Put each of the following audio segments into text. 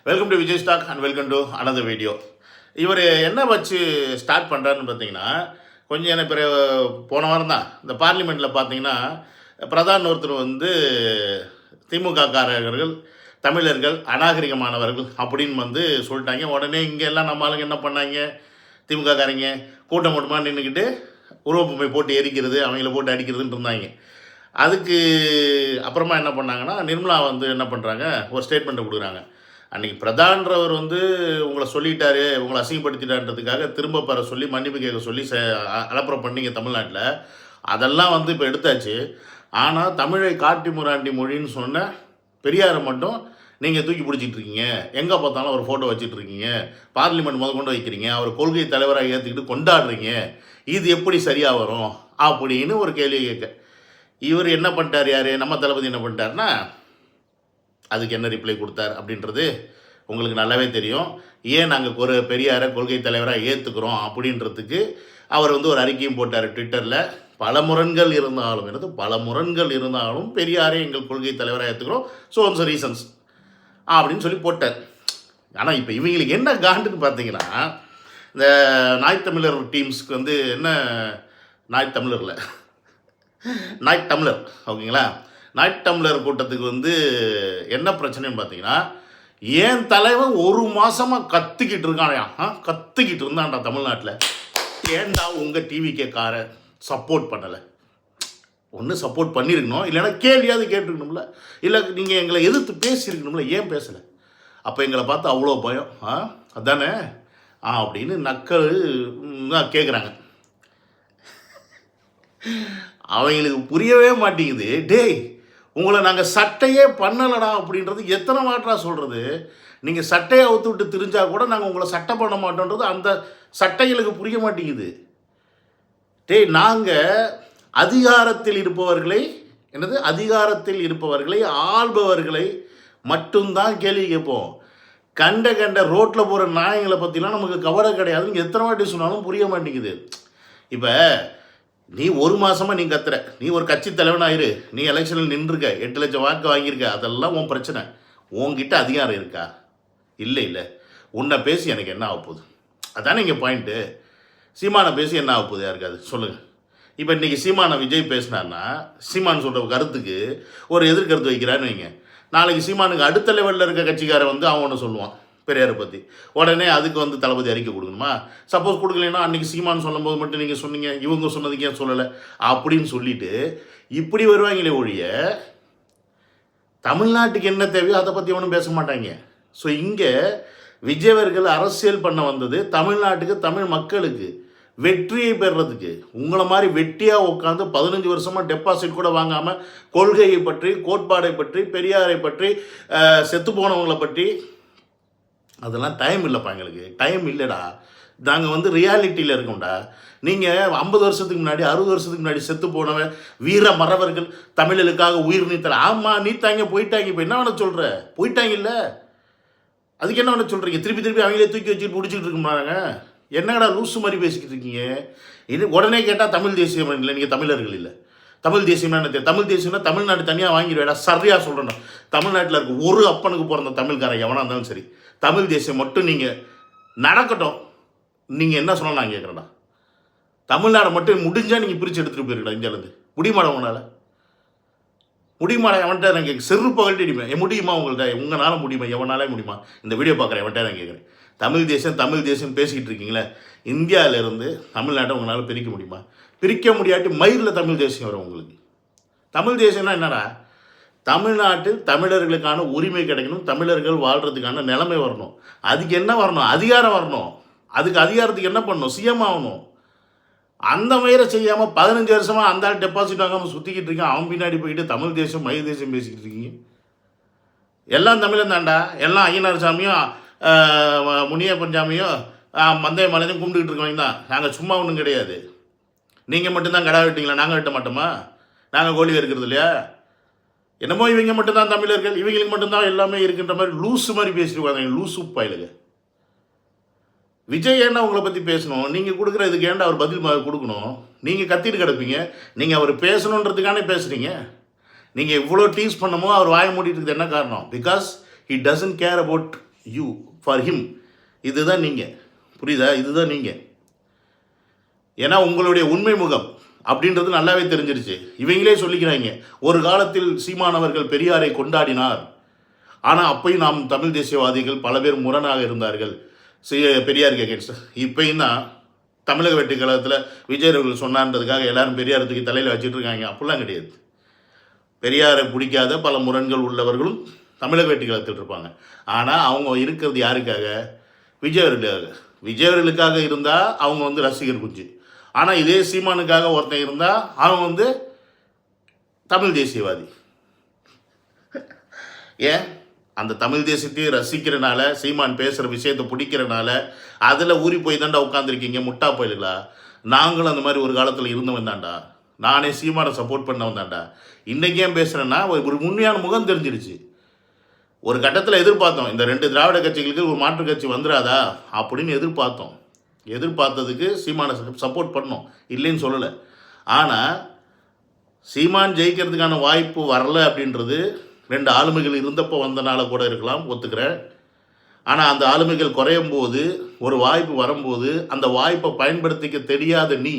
Welcome to Vijay stock and welcome to another video. இவர் என்ன வச்சு ஸ்டார்ட் பண்ணுறாருன்னு பார்த்தீங்கன்னா, கொஞ்சம் எனக்கு போன வாரம் தான் இந்த பார்லிமெண்ட்டில் பார்த்தீங்கன்னா, பிரதான் ஒருத்தர் திமுக காரர்கள் தமிழர்கள் அநாகரிகமானவர்கள் அப்படின்னு சொல்லிட்டாங்க. உடனே இங்கே எல்லாம் நம்ம ஆளுங்க என்ன பண்ணாங்க, திமுக காரங்க கூட்டம் கூட்டமாக நின்றுக்கிட்டு உருவப்பொம்மை போட்டு எரிக்கிறது, அவங்கள போட்டு அடிக்கிறதுன்னு இருந்தாங்க. அதுக்கு அப்புறமா என்ன பண்ணாங்கன்னா, நிர்மலா என்ன பண்ணுறாங்க, ஒரு ஸ்டேட்மெண்ட்டை கொடுக்குறாங்க. அன்றைக்கி பிரதான்றவர் உங்களை சொல்லிட்டாரு, உங்களை அசிங்கப்படுத்திட்டான்றதுக்காக திரும்ப பெற சொல்லி மன்னிப்பு கேட்க சொல்லி அலப்புறம் பண்ணிங்க தமிழ்நாட்டில். அதெல்லாம் இப்போ எடுத்தாச்சு. ஆனால் தமிழை காட்டி முராண்டி மொழின்னு சொன்ன பெரியாரை மட்டும் நீங்கள் தூக்கி பிடிச்சிட்ருக்கீங்க. எங்கே பார்த்தாலும் அவர் ஃபோட்டோ வச்சிட்ருக்கீங்க, பார்லிமெண்ட் கொண்டு வைக்கிறீங்க, அவர் கொள்கை தலைவராக ஏற்றுக்கிட்டு கொண்டாடுறீங்க. இது எப்படி சரியாக வரும் அப்படின்னு ஒரு கேள்வி கேட்க இவர் என்ன பண்ணிட்டார், யார் நம்ம தளபதி என்ன பண்ணிட்டார்னா, அதுக்கு என்ன ரிப்ளை கொடுத்தார் அப்படின்றது உங்களுக்கு நல்லாவே தெரியும். ஏன் நாங்கள் ஒரு பெரியாரை கொள்கை தலைவராக ஏற்றுக்கிறோம் அப்படின்றதுக்கு அவர் ஒரு அறிக்கையும் போட்டார் ட்விட்டரில். பல முரண்கள் இருந்தாலும் பெரியாரே எங்கள் கொள்கை தலைவராக ஏற்றுக்கிறோம், ஸோ ரீசன்ஸ் அப்படின்னு சொல்லி போட்டார். ஆனால் இப்போ இவங்களுக்கு என்ன காண்டுன்னு பார்த்தீங்கன்னா, இந்த நாய்த்தமிழர் டீம்ஸ்க்கு என்ன நாய்த்தமிழர் ஓகேங்களா, நாய்த்தமிழர் கூட்டத்துக்கு என்ன பிரச்சனைன்னு பார்த்தீங்கன்னா, ஏன் தலைவன் ஒரு மாதமாக கத்திக்கிட்டு இருக்கானயா, கத்திக்கிட்டு இருந்தான்டா தமிழ்நாட்டில். ஏன்டா உங்கள் டிவிக்கே காரை சப்போர்ட் பண்ணலை? ஒன்று சப்போர்ட் பண்ணியிருக்கணும், இல்லைன்னா கேள்வியாவது கேட்டுருக்கணும்ல, இல்லை நீங்கள் எங்களை எதிர்த்து பேசியிருக்கணும்ல, ஏன் பேசலை? அப்போ எங்களை பார்த்து அவ்வளோ பயம், அதானே அப்படின்னு நக்கல் கேட்குறாங்க. அவங்களுக்கு புரியவே மாட்டேங்குது. டேய், உங்களை நாங்கள் சட்டையே பண்ணலடா அப்படின்றது எத்தனை மாட்டா சொல்கிறது? நீங்கள் சட்டையை அவுத்து விட்டு திரிஞ்சால் கூட நாங்கள் உங்களை சட்டை பண்ண மாட்டோன்றது அந்த சட்டைகளுக்கு புரிய மாட்டேங்குது. டேய், நாங்கள் அதிகாரத்தில் இருப்பவர்களை ஆள்பவர்களை மட்டும்தான் கேள்வி கேட்போம். கண்ட ரோட்டில் போகிற நாயங்களை பற்றிலாம் நமக்கு கவலை கிடையாதுன்னு எத்தனை வாட்டி சொன்னாலும் புரிய மாட்டேங்குது. இப்போ நீ ஒரு மாதமாக நீ கத்துற, நீ ஒரு கட்சி தலைவனாயிரு, நீ எலெக்ஷனில் நின்றுருக்க, 8 லட்சம் வாக்கு வாங்கியிருக்க, அதெல்லாம் உன் பிரச்சனை. உன்கிட்ட அதிகாரம் இருக்கா? இல்லை. உன்னை பேசி எனக்கு என்ன ஆக போகுது? அதானே இங்கே பாயிண்ட்டு. சீமானை பேசி என்ன ஆக போகுது யாருக்காது சொல்லுங்கள். இப்போ இன்றைக்கி சீமானை விஜய் பேசினார்னா, சீமான் சொல்கிற கருத்துக்கு ஒரு எதிர்கருத்து வைக்கிறான்னு வைங்க. நாளைக்கு சீமானுக்கு அடுத்த லெவலில் இருக்க கட்சிக்காரன் அவன் ஒன்று சொல்லுவான் பெரியாரை பற்றி, உடனே அதுக்கு தளபதி அறிக்கை கொடுக்கணுமா? சப்போஸ் கொடுக்கலன்னா அன்றைக்கி சீமான் சொல்லும் போது மட்டும் நீங்கள் சொன்னீங்க, இவங்க சொன்னதுக்கு ஏன் சொல்லலை அப்படின்னு சொல்லிட்டு இப்படி வருவாங்களே ஒழிய தமிழ்நாட்டுக்கு என்ன தேவையோ அதை பற்றி ஒன்றும் பேச மாட்டாங்க. ஸோ இங்கே விஜய் அவர்கள் அரசியல் பண்ண வந்தது தமிழ்நாட்டுக்கு, தமிழ் மக்களுக்கு வெற்றியை பெறுறதுக்கு. உங்களை மாதிரி வெட்டியாக உட்காந்து 15 வருஷமாக டெபாசிட் கூட வாங்காமல் கொள்கையை பற்றி, கோட்பாடை பற்றி, பெரியாரை பற்றி, செத்து போனவங்களை பற்றி அதெல்லாம் டைம் இல்லைப்பா. எங்களுக்கு டைம் இல்லைடா. நாங்கள் ரியாலிட்டியில் இருக்கோம்டா. நீங்கள் 50 வருஷத்துக்கு முன்னாடி, 60 வருஷத்துக்கு முன்னாடி செத்து போனவன் வீர மறவர்கள் தமிழர்களுக்காக உயிர் நீத்தல. ஆமாம், நீத்தாங்க, போயிட்டாங்க. இப்போ என்ன வேணா சொல்கிற? போயிட்டாங்க இல்லை, அதுக்கு என்ன வேணா சொல்கிறீங்க? திருப்பி அவங்களே தூக்கி வச்சுட்டு பிடிச்சிக்கிட்டு இருக்கோம்னாங்க. என்னடா லூசு மாதிரி பேசிக்கிட்டு இருக்கீங்க? இது உடனே கேட்டால் தமிழ் தேசியம் இல்லை, நீங்கள் தமிழர்கள் இல்லை. தமிழ் தேசியம்னா என்ன? தமிழ் தேசியம்னா தமிழ்நாடு தனியாக வாங்கிடுவேடா. சரியாக சொல்கிறேன். தமிழ்நாட்டில் இருக்க ஒரு அப்பனுக்கு பிறந்த தமிழ்காரன் எவனாக இருந்தாலும் சரி, தமிழ் தேசியம் மட்டும் நீங்கள் நடக்கட்டும். நீங்கள் என்ன சொன்னால் நான் கேட்குறேன்டா. தமிழ்நாடை மட்டும் முடிஞ்சால் நீங்கள் பிரித்து எடுத்துகிட்டு போயிருக்கடா இந்தியாவிலேருந்து. முடியுமாடா உங்களால்? முடியுமாடா? எவன்கிட்ட நான் கேட்க செருப்பு கழட்டி அடிப்பேன். முடியுமா உங்கள்கிட்ட? உங்களால் முடியுமா? எவனாலே முடியுமா? இந்த வீடியோ பார்க்குறேன் எவன்கிட்ட நான் கேட்குறேன். தமிழ் தேசம் பேசிக்கிட்டு இருக்கீங்களே, இந்தியாவிலேருந்து தமிழ்நாட்டை உங்களால் பிரிக்க முடியுமா? பிரிக்க முடியாட்டி மயிரில் தமிழ் தேசியம் வரும் உங்களுக்கு. தமிழ் தேசியம்னா என்னடா? தமிழ்நாட்டில் தமிழர்களுக்கான உரிமை கிடைக்கணும், தமிழர்கள் வாழ்கிறதுக்கான நிலைமை வரணும். அதுக்கு என்ன வரணும்? அதிகாரம் வரணும். அதுக்கு அதிகாரத்துக்கு என்ன பண்ணணும்? சிஎம் ஆகணும். அந்த மயிரை செய்யாமல் 15 வருஷமாக அந்த ஆள் டெபாசிட் வாங்காமல் சுற்றிக்கிட்டு இருக்கீங்க. அவன் பின்னாடி போயிட்டு தமிழ் தேசம், மயில் தேசம் பேசிக்கிட்டு இருக்கீங்க. எல்லாம் தமிழன் தாண்டா. எல்லாம் ஐயனார் சாமியும் முனியப்பன் சாமியும் மந்தைய மலையும் கும்பிட்டுக்கிட்டு இருக்கவங்க தான். நாங்கள் சும்மா ஒன்றும் கிடையாது. நீங்கள் மட்டும்தான் கடை வெட்டிங்களா? நாங்கள் வெட்ட மாட்டோமா? நாங்கள் கோழி இருக்கிறது இல்லையா? என்னமோ இவங்க மட்டும்தான் தமிழர்கள், இவங்களுக்கு மட்டும்தான் எல்லாமே இருக்குன்ற மாதிரி லூஸு மாதிரி பேசிடுவாங்க. லூசு பாயிலுங்க. விஜய் ஏன்டா உங்களை பற்றி பேசணும்? நீங்கள் கொடுக்குற இதுக்கு ஏன்டா அவர் பதில் கொடுக்கணும்? நீங்கள் கத்திட்டு கிடப்பீங்க. நீங்கள் அவர் பேசணுன்றதுக்கானே பேசுகிறீங்க. நீங்கள் இவ்வளோ டீஸ் பண்ணமோ அவர் வாய மூடிட்டு இருக்குது என்ன காரணம்? Because he doesn't care about you for him. இதுதான் நீங்கள், புரியுதா? இதுதான் நீங்கள். ஏன்னா உங்களுடைய உண்மை முகம் அப்படின்றது நல்லாவே தெரிஞ்சிருச்சு. இவங்களே சொல்லிக்கிறாங்க, ஒரு காலத்தில் சீமானவர்கள் பெரியாரை கொண்டாடினார், ஆனால் அப்பையும் நாம் தமிழ் தேசியவாதிகள் பல பேர் முரணாக இருந்தார்கள் பெரியாருக்கு அகேன்ஸ்ட். இப்பயும் தான் தமிழக வெற்றி கழகத்தில் விஜய் அவர்கள் சொன்னான்றதுக்காக எல்லாரும் பெரியார் தூக்கி தலையில் வச்சுட்டு இருக்காங்க. அப்படிலாம் கிடையாது. பெரியாரை பிடிக்காத பல முரண்கள் உள்ளவர்களும் தமிழக வெற்றி கழகத்தில் இருப்பாங்க. ஆனால் அவங்க இருக்கிறது யாருக்காக? விஜய் அவர்களுக்காக. விஜய் அவர்களுக்காக இருந்தால் அவங்க ரசிகர் குஞ்சு. ஆனால் இதே சீமானுக்காக ஒருத்தன் இருந்தால் அவன் தமிழ் தேசியவாதி. ஏன்? அந்த தமிழ் தேசியத்தையும் ரசிக்கிறனால, சீமான் பேசுகிற விஷயத்தை பிடிக்கிறனால அதில் ஊறி போய் தாண்டா உட்காந்துருக்கீங்க முட்டா போயிடுங்களா. நாங்களும் அந்த மாதிரி ஒரு காலத்தில் இருந்தவன் தாண்டா. நானே சீமானை சப்போர்ட் பண்ணவன் தாண்டா. இன்றைக்கி ஏன் பேசுகிறேன்னா, ஒரு உண்மையான முகம் தெரிஞ்சிருச்சு. ஒரு கட்டத்தில் எதிர்பார்த்தோம், இந்த 2 திராவிட கட்சிகளுக்கு ஒரு மாற்று கட்சி வந்துடாதா அப்படின்னு எதிர்பார்த்தோம். எதிர்பார்த்ததுக்கு சீமானை சப்போர்ட் பண்ணோம், இல்லைன்னு சொல்லலை. ஆனால் சீமான் ஜெயிக்கிறதுக்கான வாய்ப்பு வரல அப்படின்றது 2 ஆளுமைகள் இருந்தப்போ வந்தனால கூட இருக்கலாம், ஒத்துக்கிறேன். ஆனால் அந்த ஆளுமைகள் குறையும் போது, ஒரு வாய்ப்பு வரும்போது அந்த வாய்ப்பை பயன்படுத்திக்க தெரியாத நீ,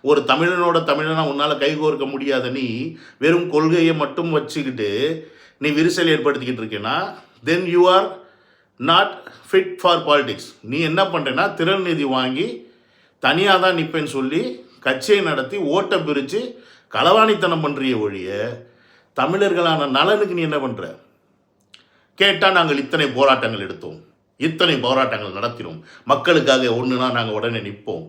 ஒரு தமிழனோட தமிழனாக உன்னால் கைகோர்க்க முடியாத நீ, வெறும் கொள்கையை மட்டும் வச்சுக்கிட்டு நீ விரிசல் ஏற்படுத்திக்கிட்டு இருக்கேன்னா, then you are not fit for politics. நீ என்ன பண்ணுறேன்னா, திறன் நிதி வாங்கி தனியாக தான் நிற்பேன்னு சொல்லி கட்சியை நடத்தி ஓட்டை பிரித்து களவாணித்தனம் பண்ணுறிய ஒழிய தமிழர்களான நலனுக்கு நீ என்ன பண்ணுற? கேட்டால் நாங்கள் இத்தனை போராட்டங்கள் எடுத்தோம், இத்தனை போராட்டங்கள் நடத்தினோம், மக்களுக்காக ஒன்றுனா நாங்கள் உடனே நிற்போம்,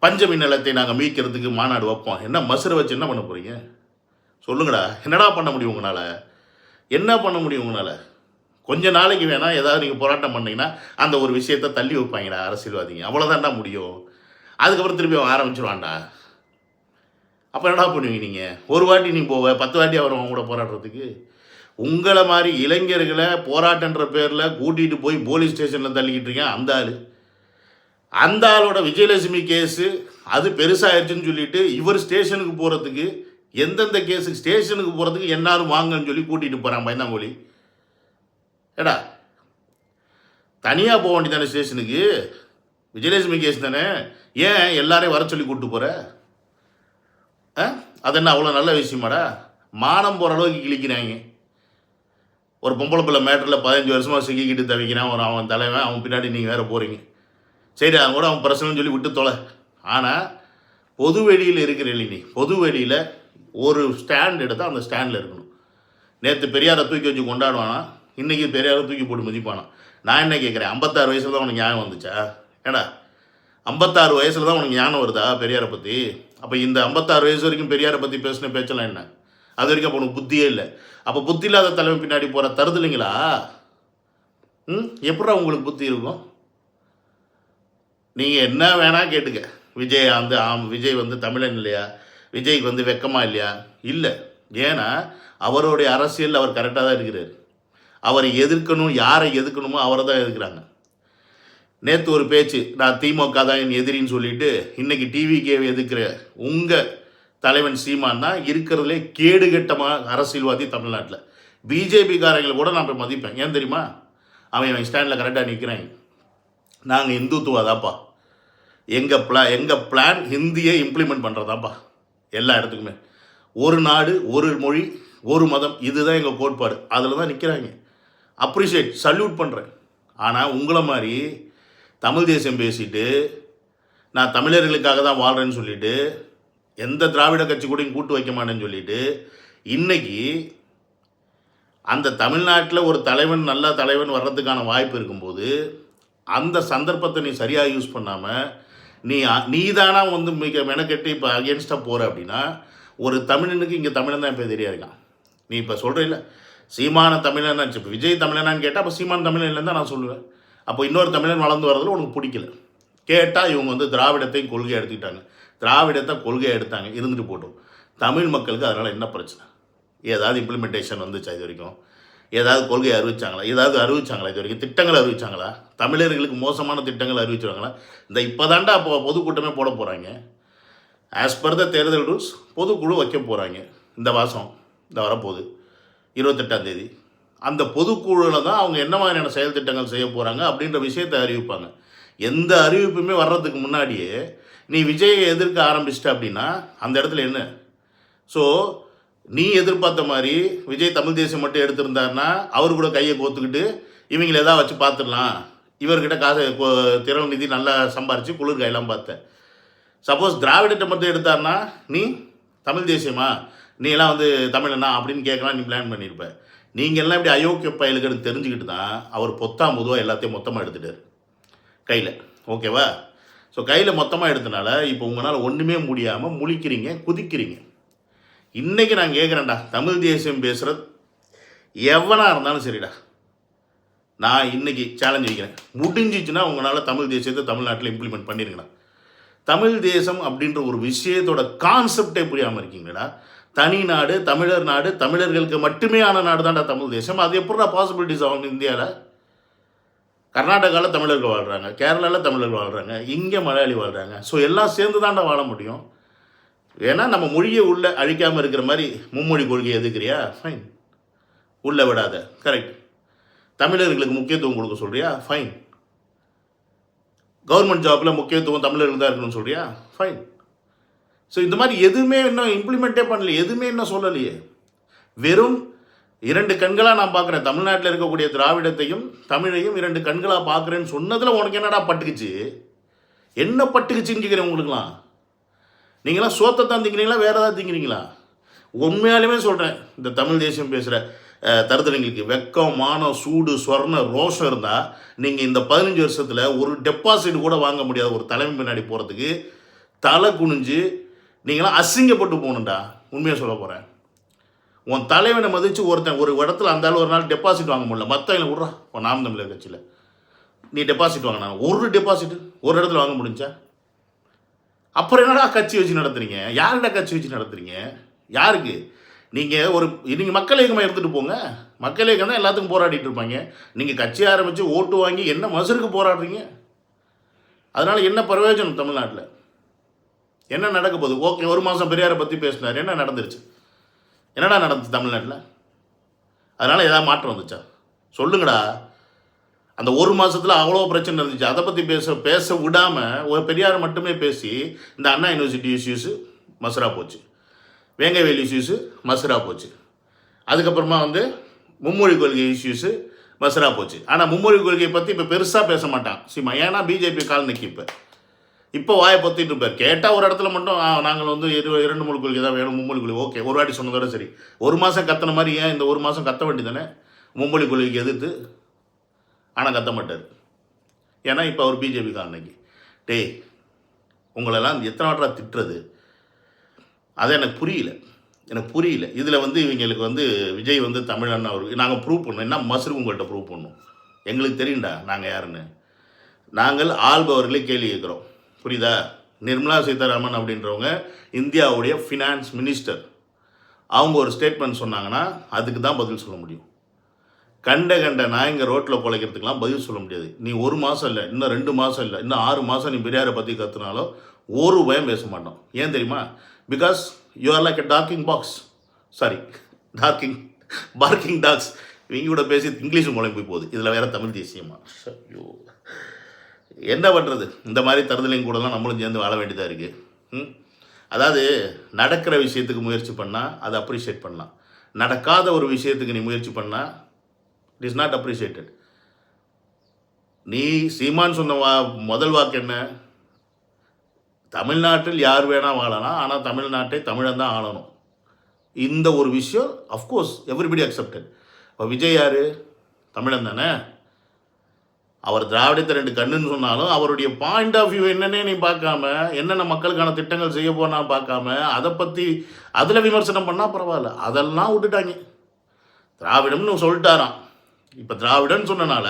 பஞ்சமி நிலத்தை நாங்கள் மீட்கிறதுக்கு மாநாடு வைப்போம். என்ன மசுரை வச்சு என்ன பண்ண போகிறீங்க? சொல்லுங்கடா, என்னடா பண்ண முடியும் உங்களால்? என்ன பண்ண முடியும் உங்களால்? கொஞ்ச நாளைக்கு வேணால் ஏதாவது நீங்கள் போராட்டம் பண்ணிங்கன்னா அந்த ஒரு விஷயத்தை தள்ளி வைப்பாங்கடா அரசியல்வாதிங்க, அவ்வளோதான்டா முடியும். அதுக்கப்புறம் திருப்பி அவன் ஆரம்பிச்சிருவான்டா. அப்போ என்னடா பண்ணுவீங்க நீங்கள்? ஒரு வாட்டி நீ போவ, 10 வாட்டி அவர் அவங்க கூட போராடுறதுக்கு. உங்களை மாதிரி இளைஞர்களை போராட்டன்ற பேரில் கூட்டிகிட்டு போய் போலீஸ் ஸ்டேஷனில் தள்ளிக்கிட்டு இருக்கேன் அந்த ஆள். அந்த ஆளோட விஜயலட்சுமி கேஸு அது பெருசாகிடுச்சுன்னு சொல்லிட்டு இவர் ஸ்டேஷனுக்கு போகிறதுக்கு, எந்தெந்த கேஸுக்கு ஸ்டேஷனுக்கு போகிறதுக்கு எல்லாரும் வாங்கன்னு சொல்லி கூட்டிகிட்டு போகிறான் பயந்தாங்கோலி. ஏடா தனியாக போக வேண்டியதானே ஸ்டேஷனுக்கு? விஜயலட்சுமி கேஸ் தானே, ஏன் எல்லாரையும் வர சொல்லி கூப்பிட்டு போகிற? அது என்ன அவ்வளோ நல்ல விஷயமாடா? மானம் போகிற அளவுக்கு கிழிக்கிறாங்க. ஒரு பொம்பளை பிள்ளை மேட்டரில் 15 வருஷமாக சிக்கிக்கிட்டு தவிக்கிறான் ஒரு அவன் தலைவன், அவன் பின்னாடி நீங்கள் வேறு போகிறீங்க. சரி, அவன் கூட அவன் பிரச்சனைன்னு சொல்லி விட்டு தொலை. ஆனால் பொது வெளியில் இருக்கிற நீ பொது வெளியில் ஒரு ஸ்டாண்ட் எடுத்தால் அந்த ஸ்டாண்டில் இருக்கணும். நேற்று பெரியாரை தூக்கி வச்சு கொண்டாடுவானா, இன்றைக்கி பெரியாரை தூக்கி போட்டு மதிப்பானா? நான் என்ன கேட்குறேன், 56 வயசில் தான் உனக்கு ஞானம் வந்துச்சா? ஏடா 56 வயசில் தான் உனக்கு ஞானம் வருதா பெரியாரை பற்றி? அப்போ இந்த 56 வயசு வரைக்கும் பெரியாரை பற்றி பேசின பேச்செல்லாம் என்ன? அது வரைக்கும் அப்போ உனக்கு புத்தியே இல்லை. அப்போ புத்தி இல்லாத தலைமை பின்னாடி போகிற தருது இல்லைங்களா? எப்படா உங்களுக்கு புத்தி இருக்கும்? நீங்கள் என்ன வேணால் கேட்டுக்க. விஜய் விஜய் தமிழன் இல்லையா? விஜய்க்கு வெக்கமா இல்லையா? இல்லை. ஏன்னா அவருடைய அரசியல் அவர் கரெக்டாக தான் இருக்கிறார். அவரை எதிர்க்கணும், யாரை எதிர்க்கணுமோ அவரை தான் எதிர்க்கிறாங்க. நேற்று ஒரு பேச்சு, நான் திமுக தான் என் எதிரின்னு சொல்லிட்டு இன்றைக்கி டிவிகேவை எதிர்க்கிற உங்கள் தலைவன் சீமான் தான் இருக்கிறதுலே கேடுகட்டமாக அரசியல்வாதி தமிழ்நாட்டில். பிஜேபிக்காரங்களை கூட நான் போய் மதிப்பேன். ஏன் தெரியுமா? அவன் ஸ்டாண்டில் கரெக்டாக நிற்கிறாங்க. நாங்கள் இந்துத்துவாதாப்பா, எங்கள் பிளான் ஹிந்தியை இம்ப்ளிமெண்ட் பண்ணுறதாப்பா எல்லா இடத்துக்குமே. ஒரு நாடு, ஒரு மொழி, ஒரு மதம், இதுதான் எங்கள் கோட்பாடு. அதில் தான் நிற்கிறாங்க. அப்ரிஷியேட், சல்யூட் பண்ணுறேன். ஆனால் உங்களை மாதிரி தமிழ் தேசியம் பேசிட்டு நான் தமிழர்களுக்காக தான் வாழ்கிறேன்னு சொல்லிவிட்டு எந்த திராவிட கட்சி கூடயும் கூட்டு வைக்க மாட்டேன்னு சொல்லிட்டு இன்றைக்கி அந்த தமிழ்நாட்டில் ஒரு தலைவன், நல்ல தலைவன் வர்றதுக்கான வாய்ப்பு இருக்கும்போது அந்த சந்தர்ப்பத்தை நீ சரியாக யூஸ் பண்ணாமல் நீ தானா மிக மெனக்கெட்டு இப்போ அகேன்ஸ்டாக போகிற அப்படின்னா, ஒரு தமிழனுக்கு இங்கே தமிழன் தான் இப்போ தெரியா இருக்கான். நீ இப்போ சொல்கிற சீமான தமிழன், இப்போ விஜய் தமிழனான்னு கேட்டால் அப்போ சீமான தமிழன் இல்லைன்னு தான் நான் சொல்லுவேன். அப்போ இன்னொரு தமிழன் வளர்ந்து வரதில் உனக்கு பிடிக்கல. கேட்டால் இவங்க திராவிடத்தையும் கொள்கையை எடுத்துக்கிட்டாங்க, திராவிடத்தை கொள்கையை எடுத்தாங்க, இருந்துட்டு போட்டோம். தமிழ் மக்களுக்கு அதனால் என்ன பிரச்சனை? ஏதாவது இம்ப்ளிமெண்டேஷன் வந்துச்சா இது வரைக்கும்? ஏதாவது கொள்கையை அறிவிச்சாங்களா? இது வரைக்கும் திட்டங்கள் அறிவிச்சாங்களா? தமிழர்களுக்கு மோசமான திட்டங்கள் அறிவிச்சுருவாங்களா? இந்த இப்போ தாண்டா அப்போ பொதுக்கூட்டமே போட போகிறாங்க. ஆஸ் பர் த தேர்தல் ரூல்ஸ் பொதுக்குழு வைக்க போகிறாங்க இந்த மாதம், இந்த வரப்போகுது 28ஆம் தேதி. அந்த பொதுக்குழுவில் தான் அவங்க என்ன மாதிரியான செயல் திட்டங்கள் செய்ய போகிறாங்க அப்படின்ற விஷயத்தை அறிவிப்பாங்க. எந்த அறிவிப்புமே வர்றதுக்கு முன்னாடியே நீ விஜயை எதிர்க்க ஆரம்பிச்சிட்ட அப்படின்னா அந்த இடத்துல என்ன? ஸோ நீ எதிர்பார்த்த மாதிரி விஜய் தமிழ் தேசியம் மட்டும் எடுத்திருந்தாருன்னா அவர் கூட கையை கோத்துக்கிட்டு இவங்களை எதாவது வச்சு பார்த்துடலாம், இவர்கிட்ட காசு திறன் நிதி நல்லா சம்பாரித்து குளிர் கையெல்லாம் பார்த்தேன். சப்போஸ் திராவிடத்தை மட்டும் எடுத்தாருன்னா நீ தமிழ் தேசியமா, நீ எல்லாம் வந்து தமிழனா அப்படின்னு கேட்கலாம், நீ பிளான் பண்ணியிருப்ப. நீங்கள் எல்லாம் இப்படி அயோக்கிய பயலுக்குன்னு தெரிஞ்சுக்கிட்டு தான் அவர் பொத்தாம் பொதுவாக எல்லாத்தையும் மொத்தமாக எடுத்துட்டார் கையில். ஓகேவா? ஸோ கையில் மொத்தமாக எடுத்தனால இப்போ உங்களால் ஒன்றுமே முடியாமல் முழிக்கிறீங்க, குதிக்கிறீங்க. இன்றைக்கி நான் கேட்குறேன்டா, தமிழ் தேசியம் பேசுகிற எவனாக இருந்தாலும் சரிடா, நான் இன்றைக்கி சேலஞ்ச் வைக்கிறேன், முடிஞ்சிச்சுன்னா உங்களால் தமிழ் தேசியத்தை தமிழ்நாட்டில் இம்ப்ளிமெண்ட் பண்ணிருங்கடா. தமிழ் தேசம் அப்படின்ற ஒரு விஷயத்தோட கான்செப்டே புரியாமல் இருக்கீங்களா? தனி நாடு, தமிழர் நாடு, தமிழர்களுக்கு மட்டுமே ஆன நாடு தான்டா தமிழ் தேசம். அது எப்படா பாசிபிலிட்டிஸ் ஆகும் இந்தியாவில்? கர்நாடகாவில் தமிழர்கள் வாழ்கிறாங்க, கேரளாவில் தமிழர்கள் வாழ்கிறாங்க, இங்கே மலையாளி வாழ்கிறாங்க. ஸோ எல்லாம் சேர்ந்து தாண்டா வாழ முடியும். ஏன்னா நம்ம மொழியை உள்ளே அழிக்காமல் இருக்கிற மாதிரி மும்மொழி கொள்கையை எதுக்குறியா? ஃபைன், உள்ளே விடாத, கரெக்ட். தமிழர்களுக்கு முக்கியத்துவம் கொடுக்க சொல்கிறியா? ஃபைன். கவர்மெண்ட் ஜாப்பில் முக்கியத்துவம் தமிழர்கள் தான் இருக்கணும்னு சொல்கிறியா? ஃபைன். ஸோ இந்த மாதிரி எதுவுமே இன்னும் இம்ப்ளிமெண்ட்டே பண்ணலையே, எதுவுமே இன்னும் சொல்லலையே. வெறும் 2 கண்களாக நான் பார்க்குறேன், தமிழ்நாட்டில் இருக்கக்கூடிய திராவிடத்தையும் தமிழையும் 2 கண்களாக பார்க்குறேன்னு சொன்னதில் உனக்கு என்னடா பட்டுக்குச்சு? என்ன பட்டுக்குச்சுன்னு கேட்குறேன் உங்களுக்குலாம். நீங்களாம் சோத்தை தான் திங்கிறீங்களா, வேறு ஏதாவது திங்கிறீங்களா? உண்மையாலுமே சொல்கிறேன், இந்த தமிழ் தேசியம் பேசுகிற தருதலைங்களுக்கு வெக்கம், மானம், சூடு, சொர்ண ரோஷம் இருந்தால் நீங்கள் இந்த 15 வருஷத்தில் ஒரு டெபாசிட் கூட வாங்க முடியாத ஒரு தலைமை பின்னாடி போகிறதுக்கு தலை குனிஞ்சு நீங்களாம் அசிங்கப்பட்டு போகணுண்டா. உண்மையாக சொல்ல போகிறேன், உன் தலைவனை மதித்து ஒருத்தன் ஒரு இடத்துல அந்த ஒரு நாள் டெபாசிட் வாங்க முடியல, மற்றவங்களை விட்றா. உன் நாம் தமிழர் கட்சியில் நீ டெபாசிட் வாங்கினா ஒரு டெபாசிட் ஒரு இடத்துல வாங்க முடிஞ்சா? அப்புறம் என்னடா கட்சி வச்சு நடத்துறீங்க? யாருடா கட்சி வச்சு நடத்துறீங்க? யாருக்கு? நீங்கள் மக்கள் இயக்கமாக எடுத்துகிட்டு போங்க. மக்கள் இயக்கம் தான் எல்லாத்துக்கும் போராடிட்டு இருப்பாங்க. நீங்கள் கட்சி ஆரம்பித்து ஓட்டு வாங்கி என்ன மசருக்கு போராடுறீங்க? அதனால் என்ன பிரயோஜனம்? தமிழ்நாட்டில் என்ன நடக்க போகுது? ஓகே, 1 மாதம் பெரியாரை பற்றி பேசினார், என்ன நடந்துருச்சு? என்னடா நடந்துச்சு தமிழ்நாட்டில்? அதனால் ஏதாவது மாற்றம் வந்துச்சா? சொல்லுங்கடா. அந்த 1 மாதத்தில் அவ்வளோ பிரச்சனை இருந்துச்சு, அதை பற்றி பேச விடாமல் ஒரு பெரியாரை மட்டுமே பேசி இந்த அண்ணா யூனிவர்சிட்டி இஷ்யூஸு மசரா போச்சு, வேங்கவேல் இஷ்யூஸு மசரா போச்சு, அதுக்கப்புறமா வந்து மும்மொழி கொள்கை இஷ்யூஸு மசரா போச்சு. ஆனால் மும்மொழி கொள்கையை பற்றி இப்போ பெருசாக பேச மாட்டான் சீமா. ஏன்னா பிஜேபி கால் நிற்கி இப்போ வாயை பற்றிட்டு இருப்பார். கேட்டால் ஒரு இடத்துல மட்டும் நாங்கள் வந்து 2 மொழி கொள்கை தான் வேணும், மும்மொழி கொள்கை ஓகே, ஒரு வாட்டி சொன்னதோட சரி. 1 மாதம் கத்தின மாதிரி ஏன் இந்த 1 மாதம் கத்த வேண்டி தானே மும்மொழி கொள்கைக்கு எதிர்த்து? ஆனால் கத்த மாட்டார். ஏன்னா இப்போ அவர் பிஜேபி கால் நிற்கி. டேய், உங்களெல்லாம் எத்தனை வாட்டராக திட்டுறது? அதை எனக்கு புரியல. இதில் வந்து இவங்களுக்கு வந்து விஜய் வந்து தமிழன் அவருக்கு நாங்கள் ப்ரூவ் பண்ணோம். என்ன மசருக்கு உங்கள்கிட்ட ப்ரூவ் பண்ணோம்? எங்களுக்கு தெரியும்டா நாங்கள் யாருன்னு. நாங்கள் ஆள்பவர்களே கேள்வி கேட்குறோம், புரியுதா? நிர்மலா சீதாராமன் அப்படின்றவங்க இந்தியாவுடைய ஃபினான்ஸ் மினிஸ்டர். அவங்க ஒரு ஸ்டேட்மெண்ட் சொன்னாங்கன்னா அதுக்கு தான் பதில் சொல்ல முடியும். கண்ட நாயங்க ரோட்டில் குலைக்கிறதுக்கெலாம் பதில் சொல்ல முடியாது. நீ 1 மாதம் இல்லை, இன்னும் 2 மாதம் இல்லை, இன்னும் 6 மாதம் நீ பெரியாரை பற்றி கற்றுனாலும் ஒரு பயம் பேச மாட்டோம். ஏன் தெரியுமா? Because you are like a talking box, sorry barking dogs. இவங்க கூட பேசி இங்கிலீஷ் மூலம் போய் போகுது, இதில் வேறு தமிழ் தேசியமா? ஐயோ, என்ன பண்ணுறது? இந்த மாதிரி தருதலையும் கூடலாம் நம்மளும் சேர்ந்து வாழ வேண்டியதாக இருக்குது. அதாவது நடக்கிற விஷயத்துக்கு முயற்சி பண்ணால் அதை அப்ரிஷியேட் பண்ணலாம், நடக்காத ஒரு விஷயத்துக்கு நீ முயற்சி பண்ணால் இட் இஸ் நாட் அப்ரிஷியேட்டட். நீ சீமான் சொன்ன முதல் வாக்கு என்ன? தமிழ்நாட்டில் யார் வேணால் வாழலாம், ஆனால் தமிழ்நாட்டை தமிழன் தான் ஆளணும். இந்த ஒரு விஷயம் அஃப்கோர்ஸ் எவ்ரிபடி அக்செப்டட். இப்போ விஜய் யார்? தமிழன் தானே. அவர் திராவிடத்தை 2 கண்ணுன்னு சொன்னாலும் அவருடைய பாயிண்ட் ஆஃப் வியூ என்னன்னே நீ பார்க்காம, என்னென்ன மக்களுக்கான திட்டங்கள் செய்ய போனா பார்க்காம, அதை பற்றி அதில் விமர்சனம் பண்ணால் பரவாயில்ல. அதெல்லாம் விட்டுட்டாங்க. திராவிடம்னு சொல்லிட்டாராம். இப்போ திராவிடன்னு சொன்னனால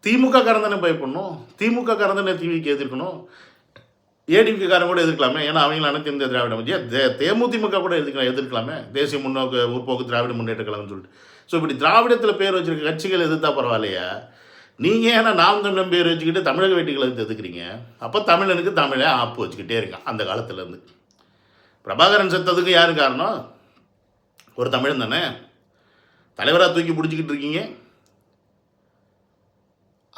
திமுக காரன் தானே பயப்படணும், திமுக காரன் தானே டிவிக்கு எதிர்க்கணும், ஏடிஎம்கே காரன் கூட எதிர்க்கலாமே. ஏன்னா அவங்கள அனைத்து இந்த திராவிடம் தேமுதிமுக கூட எதிர்க்கலாமே, தேசிய முற்போக்கு திராவிட முன்னேற்ற கழகம்னு சொல்லிட்டு. ஸோ இப்படி திராவிடத்தில் பேர் வச்சிருக்க கட்சிகள் எதிர்த்தா பரவாயில்லையா? நீங்கள் ஏன்னா நாம் தமிழன் பேர் வச்சுக்கிட்டு தமிழக வேட்டிகளை எதுக்குறீங்க? அப்போ தமிழனுக்கு தமிழே ஆப்பு வச்சுக்கிட்டே இருக்கான் அந்த காலத்துலேருந்து. பிரபாகரன் செத்ததுக்கு யார் காரணம்? ஒரு தமிழன் தானே. தலைவராக தூக்கி பிடிச்சிக்கிட்டு இருக்கீங்க.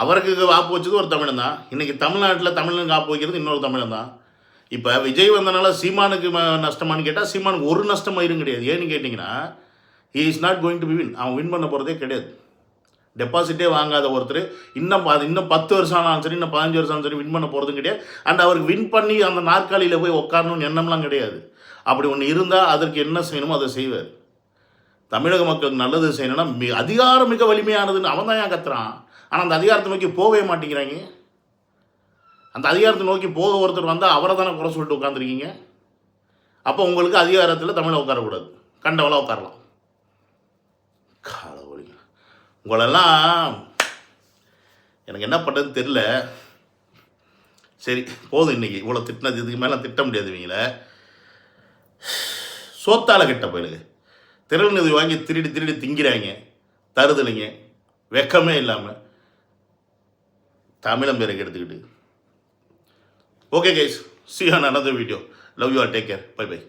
அவருக்கு காப்பு வச்சது ஒரு தமிழன் தான். இன்றைக்கி தமிழ்நாட்டில் தமிழனுக்கு காப்பு வைக்கிறது இன்னொரு தமிழன் தான். இப்போ விஜய் வந்தனால சீமானுக்கு நஷ்டமானு கேட்டால் சீமானுக்கு ஒரு நஷ்டம் ஆயிரும் கிடையாது. ஏன்னு கேட்டிங்கன்னா he is not going to be win. அவன் வின் பண்ண போகிறதே கிடையாது. டெபாசிட்டே வாங்காத ஒருத்தர் இன்னும் 10 வருஷம் ஆனாலும் சரி, இன்னும் 15 வருஷம் சரி வின் பண்ண போகிறதும் கிடையாது. அண்ட் அவருக்கு வின் பண்ணி அந்த நாற்காலியில் போய் உட்காரணும்னு எண்ணம்லாம் கிடையாது. அப்படி ஒன்று இருந்தால் அதற்கு என்ன செய்யணுமோ அதை செய்வார். தமிழக மக்களுக்கு நல்லது செய்யணும்னா அதிகாரம் மிக வலிமையானதுன்னு அவன் தான் ஏன் கத்துறான். ஆனால் அந்த அதிகாரத்தை நோக்கி போகவே மாட்டேங்கிறாங்க. அந்த அதிகாரத்தை நோக்கி போக ஒருத்தர் வந்தால் அவரை தானே குறை சொல்லிட்டு உட்காந்துருக்கீங்க. அப்போ உங்களுக்கு அதிகாரத்தில் தமிழை உட்காரக்கூடாது, கண்டவளாக உட்காரலாம். காலவழிங்க உங்களெல்லாம் எனக்கு என்ன பண்ணுறதுன்னு தெரில. சரி போதும், இன்றைக்கி இவ்வளோ திட்டினது, இதுக்கு மேலே திட்ட முடியாது. இவங்கள சோத்தால் கெட்ட போயிடுங்க. திரள்நிதி வாங்கி திருடி திங்கிறாங்க, தருதலைங்க, வெக்கமே இல்லாமல் தமிழம் பேருக்கு எடுத்துக்கிட்டு. Okay guys, see you on another video. Love you all, take care, bye bye.